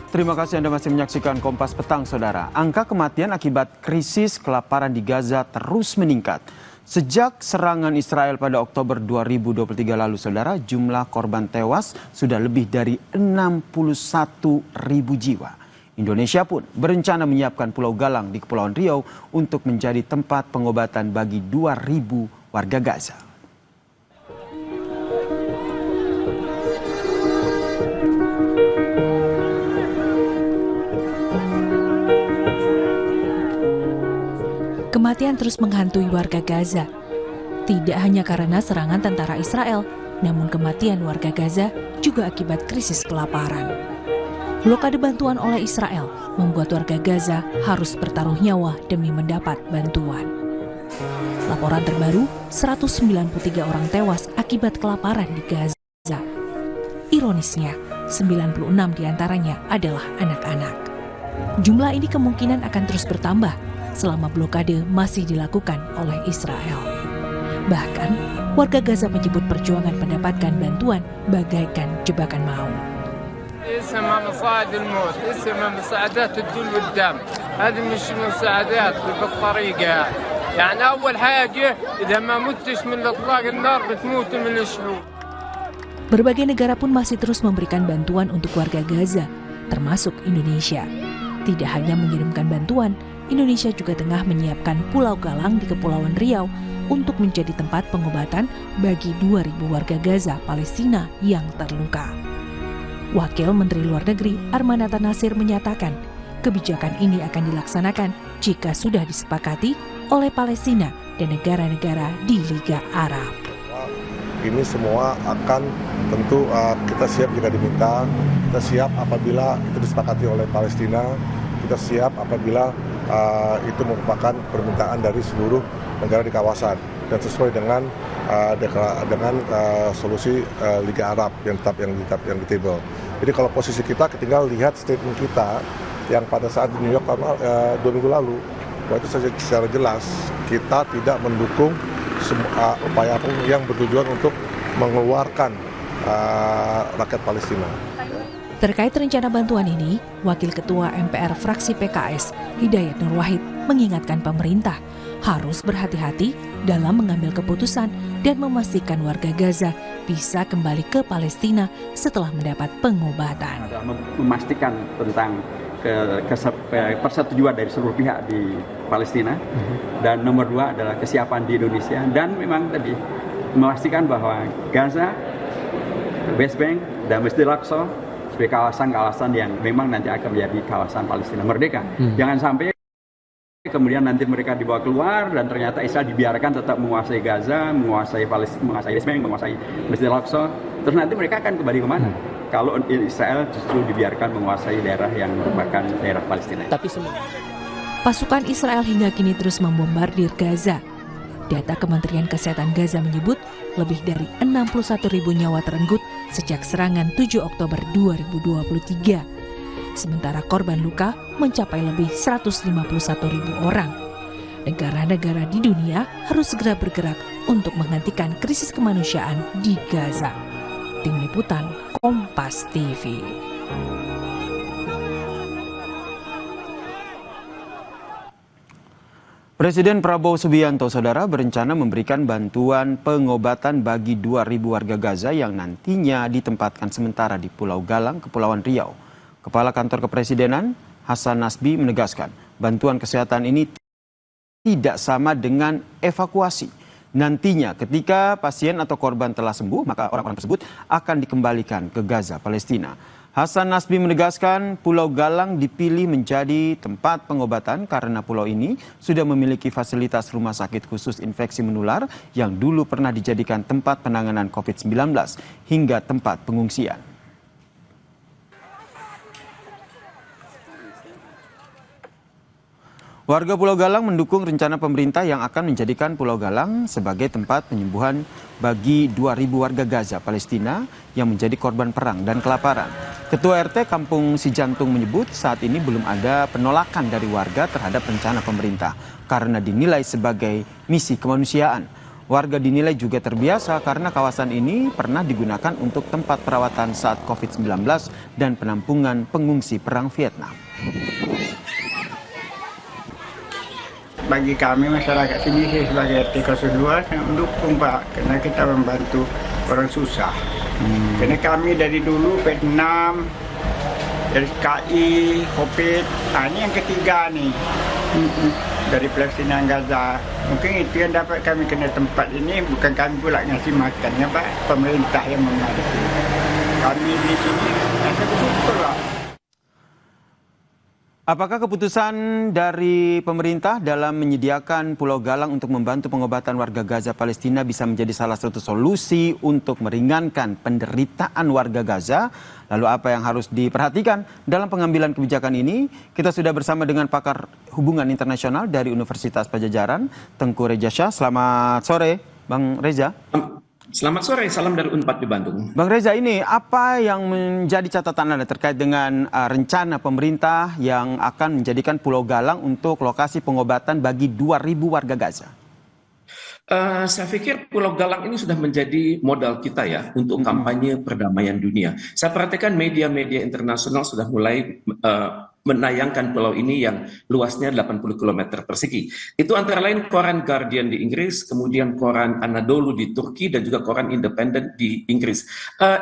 Terima kasih Anda masih menyaksikan Kompas Petang, Saudara. Angka kematian akibat krisis kelaparan di Gaza terus meningkat. Sejak serangan Israel pada Oktober 2023 lalu, Saudara, jumlah korban tewas sudah lebih dari 61.000 jiwa. Indonesia pun berencana menyiapkan Pulau Galang di Kepulauan Riau untuk menjadi tempat pengobatan bagi 2.000 warga Gaza. Kematian terus menghantui warga Gaza. Tidak hanya karena serangan tentara Israel, namun kematian warga Gaza juga akibat krisis kelaparan. Blokade bantuan oleh Israel membuat warga Gaza harus bertaruh nyawa demi mendapat bantuan. Laporan terbaru, 193 orang tewas akibat kelaparan di Gaza. Ironisnya, 96 diantaranya adalah anak-anak. Jumlah ini kemungkinan akan terus bertambah selama blokade masih dilakukan oleh Israel. Bahkan, warga Gaza menyebut perjuangan mendapatkan bantuan bagaikan jebakan maut. اسمها مصاعد الموت، اسمها مساعدات الدول والدم، هذه مش مساعدات بالطريقة، يعني أول حاجة إذا ما متش من إطلاق النار بتموت من الشعوب. Berbagai negara pun masih terus memberikan bantuan untuk warga Gaza, termasuk Indonesia. Tidak hanya mengirimkan bantuan, Indonesia juga tengah menyiapkan Pulau Galang di Kepulauan Riau untuk menjadi tempat pengobatan bagi 2.000 warga Gaza, Palestina yang terluka. Wakil Menteri Luar Negeri Armanata Nasir menyatakan kebijakan ini akan dilaksanakan jika sudah disepakati oleh Palestina dan negara-negara di Liga Arab. Ini semua akan tentu kita siap jika diminta, kita siap apabila itu disepakati oleh Palestina, kita siap apabila itu merupakan permintaan dari seluruh negara di kawasan dan sesuai dengan solusi Liga Arab yang di table. Jadi kalau posisi kita tinggal lihat statement kita yang pada saat di New York 2 minggu lalu, itu secara jelas kita tidak mendukung upaya apapun yang bertujuan untuk mengeluarkan rakyat Palestina. Terkait rencana bantuan ini, Wakil Ketua MPR fraksi PKS, Hidayat Nur Wahid, mengingatkan pemerintah harus berhati-hati dalam mengambil keputusan dan memastikan warga Gaza bisa kembali ke Palestina setelah mendapat pengobatan. Memastikan tentang persetujuan dari seluruh pihak di Palestina, dan nomor 2 adalah kesiapan di Indonesia, dan memang tadi memastikan bahwa Gaza, West Bank, dan Masjidil Aqsa sebagai kawasan-kawasan yang memang nanti akan menjadi kawasan Palestina merdeka. Jangan sampai kemudian nanti mereka dibawa keluar dan ternyata Israel dibiarkan tetap menguasai Gaza, menguasai Palestina, menguasai West Bank, menguasai Masjidil Aqsa. Terus nanti mereka akan kembali kemana? Kalau Israel justru dibiarkan menguasai daerah yang merupakan daerah Palestina. Pasukan Israel hingga kini terus membombardir Gaza. Data Kementerian Kesehatan Gaza menyebut lebih dari 61.000 nyawa terenggut sejak serangan 7 Oktober 2023. Sementara korban luka mencapai lebih 151.000 orang. Negara-negara di dunia harus segera bergerak untuk menghentikan krisis kemanusiaan di Gaza. Tim Liputan Kompas TV. Presiden Prabowo Subianto, Saudara, berencana memberikan bantuan pengobatan bagi 2.000 warga Gaza yang nantinya ditempatkan sementara di Pulau Galang, Kepulauan Riau. Kepala Kantor Kepresidenan Hasan Nasbi menegaskan bantuan kesehatan ini tidak sama dengan evakuasi. Nantinya ketika pasien atau korban telah sembuh, maka orang-orang tersebut akan dikembalikan ke Gaza, Palestina. Hasan Nasbi menegaskan Pulau Galang dipilih menjadi tempat pengobatan karena pulau ini sudah memiliki fasilitas rumah sakit khusus infeksi menular yang dulu pernah dijadikan tempat penanganan COVID-19 hingga tempat pengungsian. Warga Pulau Galang mendukung rencana pemerintah yang akan menjadikan Pulau Galang sebagai tempat penyembuhan bagi 2.000 warga Gaza, Palestina yang menjadi korban perang dan kelaparan. Ketua RT Kampung Sijantung menyebut saat ini belum ada penolakan dari warga terhadap rencana pemerintah karena dinilai sebagai misi kemanusiaan. Warga dinilai juga terbiasa karena kawasan ini pernah digunakan untuk tempat perawatan saat COVID-19 dan penampungan pengungsi perang Vietnam. Bagi kami masyarakat sini sih sebagai RT 02 sangat mendukung Pak, karena kita membantu orang susah. Karena kami dari dulu Vietnam, dari KI, COVID, ini yang ketiga nih. Dari Palestina Gaza. Mungkin itu yang dapat kami kena tempat ini, bukan kami pula ngasih makan ya Pak, pemerintah yang mengasih. Kami di sini rasa bersyukur lah. Apakah keputusan dari pemerintah dalam menyediakan Pulau Galang untuk membantu pengobatan warga Gaza Palestina bisa menjadi salah satu solusi untuk meringankan penderitaan warga Gaza? Lalu apa yang harus diperhatikan dalam pengambilan kebijakan ini? Kita sudah bersama dengan pakar hubungan internasional dari Universitas Padjadjaran, Tengku Reza Shah. Selamat sore, Bang Reza. Selamat sore, salam dari Unpad di Bandung. Bang Reza, ini apa yang menjadi catatan Anda terkait dengan rencana pemerintah yang akan menjadikan Pulau Galang untuk lokasi pengobatan bagi 2.000 warga Gaza? Saya pikir Pulau Galang ini sudah menjadi modal kita ya untuk kampanye perdamaian dunia. Saya perhatikan media-media internasional sudah mulai menayangkan pulau ini yang luasnya 80 km persegi. Itu antara lain koran Guardian di Inggris, kemudian koran Anadolu di Turki, dan juga koran Independent di Inggris.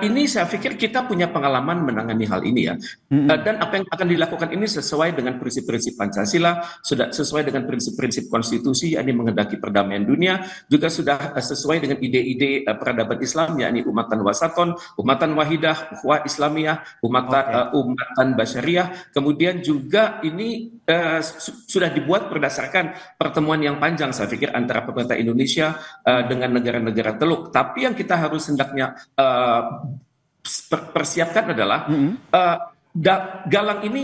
Ini saya pikir kita punya pengalaman menangani hal ini ya. Dan apa yang akan dilakukan ini sesuai dengan prinsip-prinsip Pancasila, sudah sesuai dengan prinsip-prinsip konstitusi, yakni menghendaki perdamaian dunia, juga sudah sesuai dengan ide-ide peradaban Islam, yakni umatan wasaton, umatan wahidah, ukhuwah Islamiyah, umatan basyariah, kemudian juga ini sudah dibuat berdasarkan pertemuan yang panjang saya pikir antara pemerintah Indonesia dengan negara-negara Teluk. Tapi yang kita harus hendaknya persiapkan adalah Galang ini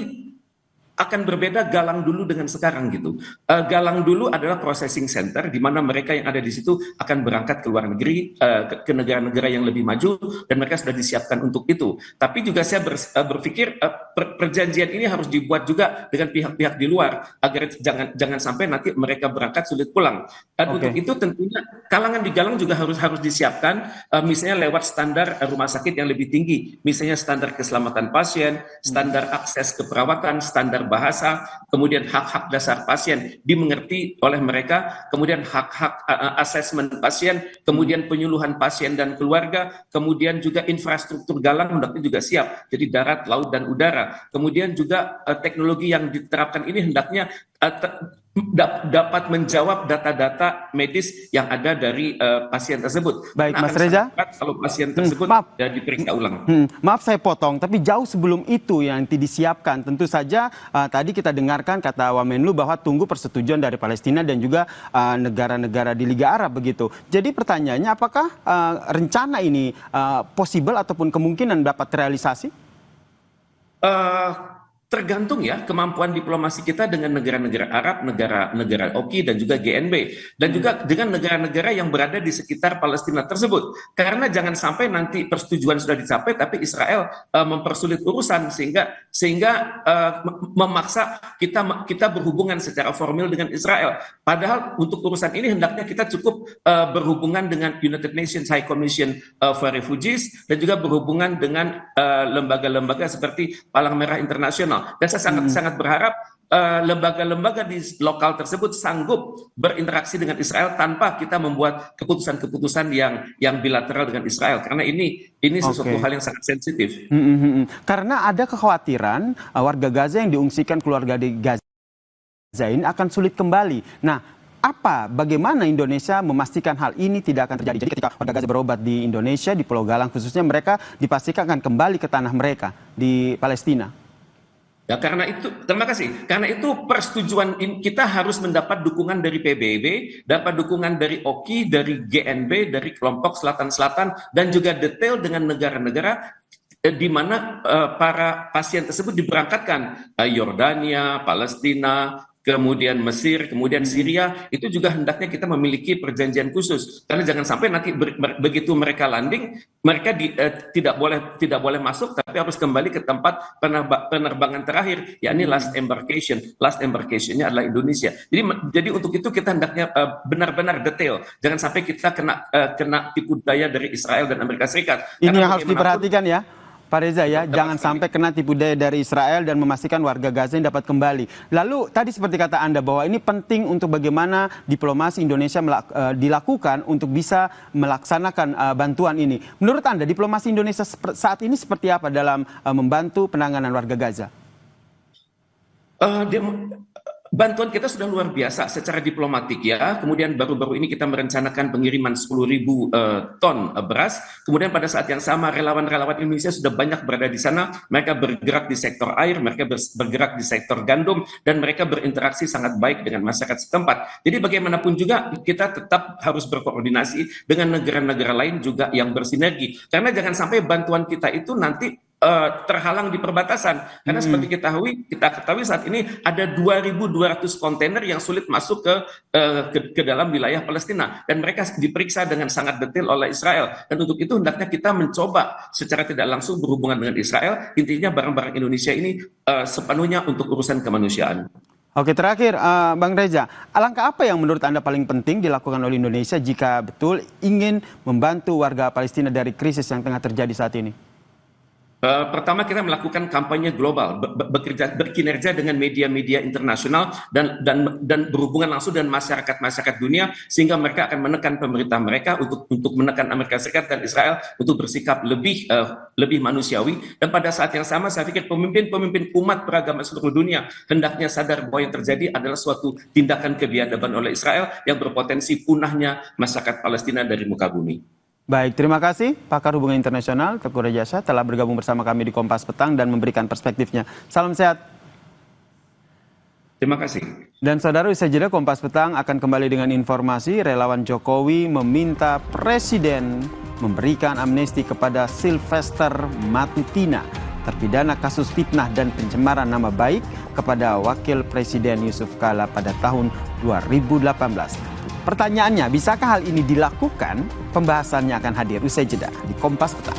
akan berbeda Galang dulu dengan sekarang gitu. Galang dulu adalah processing center di mana mereka yang ada di situ akan berangkat ke luar negeri, ke negara-negara yang lebih maju, dan mereka sudah disiapkan untuk itu. Tapi juga saya berpikir perjanjian ini harus dibuat juga dengan pihak-pihak di luar agar jangan sampai nanti mereka berangkat sulit pulang. Untuk itu tentunya kalangan di Galang juga harus disiapkan, misalnya lewat standar rumah sakit yang lebih tinggi, misalnya standar keselamatan pasien, standar akses ke perawatan, standar bahasa, kemudian hak-hak dasar pasien dimengerti oleh mereka, kemudian hak-hak asesmen pasien, kemudian penyuluhan pasien dan keluarga, kemudian juga infrastruktur Galang hendaknya juga siap, jadi darat, laut, dan udara. Kemudian juga teknologi yang diterapkan ini hendaknya dapat menjawab data-data medis yang ada dari pasien tersebut. Baik, Mas Reza. Kalau pasien tersebut diperiksa ulang. Maaf saya potong, tapi jauh sebelum itu yang disiapkan, tentu saja tadi kita dengarkan kata Wamenlu bahwa tunggu persetujuan dari Palestina dan juga negara-negara di Liga Arab begitu. Jadi pertanyaannya, apakah rencana ini possible ataupun kemungkinan dapat terrealisasi? Tergantung ya kemampuan diplomasi kita dengan negara-negara Arab, negara-negara OKI, dan juga GNB, dan juga dengan negara-negara yang berada di sekitar Palestina tersebut. Karena jangan sampai nanti persetujuan sudah dicapai tapi Israel mempersulit urusan sehingga memaksa kita berhubungan secara formal dengan Israel. Padahal untuk urusan ini hendaknya kita cukup berhubungan dengan United Nations High Commission for Refugees dan juga berhubungan dengan lembaga-lembaga seperti Palang Merah Internasional. Dan saya sangat berharap lembaga-lembaga di lokal tersebut sanggup berinteraksi dengan Israel tanpa kita membuat keputusan-keputusan yang bilateral dengan Israel, karena ini sesuatu hal yang sangat sensitif. Karena ada kekhawatiran warga Gaza yang diungsikan keluarga di Gaza ini akan sulit kembali. Nah, bagaimana Indonesia memastikan hal ini tidak akan terjadi? Jadi ketika warga Gaza berobat di Indonesia, di Pulau Galang khususnya, mereka dipastikan akan kembali ke tanah mereka di Palestina. Ya, karena itu, terima kasih. Karena itu persetujuan kita harus mendapat dukungan dari PBB, dapat dukungan dari OKI, dari GNB, dari kelompok Selatan-Selatan, dan juga detail dengan negara-negara di mana para pasien tersebut diberangkatkan, Yordania, Palestina, kemudian Mesir, kemudian Syria, itu juga hendaknya kita memiliki perjanjian khusus. Karena jangan sampai nanti begitu mereka landing, mereka tidak boleh masuk, tapi harus kembali ke tempat penerbangan terakhir, yakni last embarkation. Last embarkationnya adalah Indonesia. Jadi untuk itu kita hendaknya benar-benar detail. Jangan sampai kita kena tipu daya dari Israel dan Amerika Serikat. Ini Karena yang harus diperhatikan ya, Pak Reza ya, jangan sampai kena tipu daya dari Israel dan memastikan warga Gaza yang dapat kembali. Lalu tadi seperti kata Anda bahwa ini penting untuk bagaimana diplomasi Indonesia dilakukan untuk bisa melaksanakan bantuan ini. Menurut Anda diplomasi Indonesia saat ini seperti apa dalam membantu penanganan warga Gaza? Bantuan kita sudah luar biasa secara diplomatik ya. Kemudian baru-baru ini kita merencanakan pengiriman 10.000 ton beras. Kemudian pada saat yang sama relawan-relawan Indonesia sudah banyak berada di sana. Mereka bergerak di sektor air, mereka bergerak di sektor gandum, dan mereka berinteraksi sangat baik dengan masyarakat setempat. Jadi bagaimanapun juga kita tetap harus berkoordinasi dengan negara-negara lain juga yang bersinergi. Karena jangan sampai bantuan kita itu nanti terhalang di perbatasan. Karena seperti kita ketahui saat ini ada 2.200 kontainer yang sulit masuk ke dalam wilayah Palestina, dan mereka diperiksa dengan sangat detail oleh Israel. Dan untuk itu hendaknya kita mencoba secara tidak langsung berhubungan dengan Israel. Intinya barang-barang Indonesia ini sepenuhnya untuk urusan kemanusiaan. Oke, terakhir Bang Reza, alangkah apa yang menurut Anda paling penting dilakukan oleh Indonesia jika betul ingin membantu warga Palestina dari krisis yang tengah terjadi saat ini? Pertama, kita melakukan kampanye global, berkinerja dengan media-media internasional dan berhubungan langsung dengan masyarakat dunia, sehingga mereka akan menekan pemerintah mereka untuk menekan Amerika Serikat dan Israel untuk bersikap lebih manusiawi. Dan pada saat yang sama, saya pikir pemimpin umat beragama seluruh dunia hendaknya sadar bahwa yang terjadi adalah suatu tindakan kebiadaban oleh Israel yang berpotensi punahnya masyarakat Palestina dari muka bumi. Baik, terima kasih pakar hubungan internasional Teguh Rajasa telah bergabung bersama kami di Kompas Petang dan memberikan perspektifnya. Salam sehat. Terima kasih. Dan saudara, usai jeda Kompas Petang akan kembali dengan informasi relawan Jokowi meminta Presiden memberikan amnesti kepada Sylvester Matutina, terpidana kasus fitnah dan pencemaran nama baik kepada Wakil Presiden Yusuf Kala pada tahun 2018. Pertanyaannya, bisakah hal ini dilakukan? Pembahasannya akan hadir usai jeda di Kompas Petang.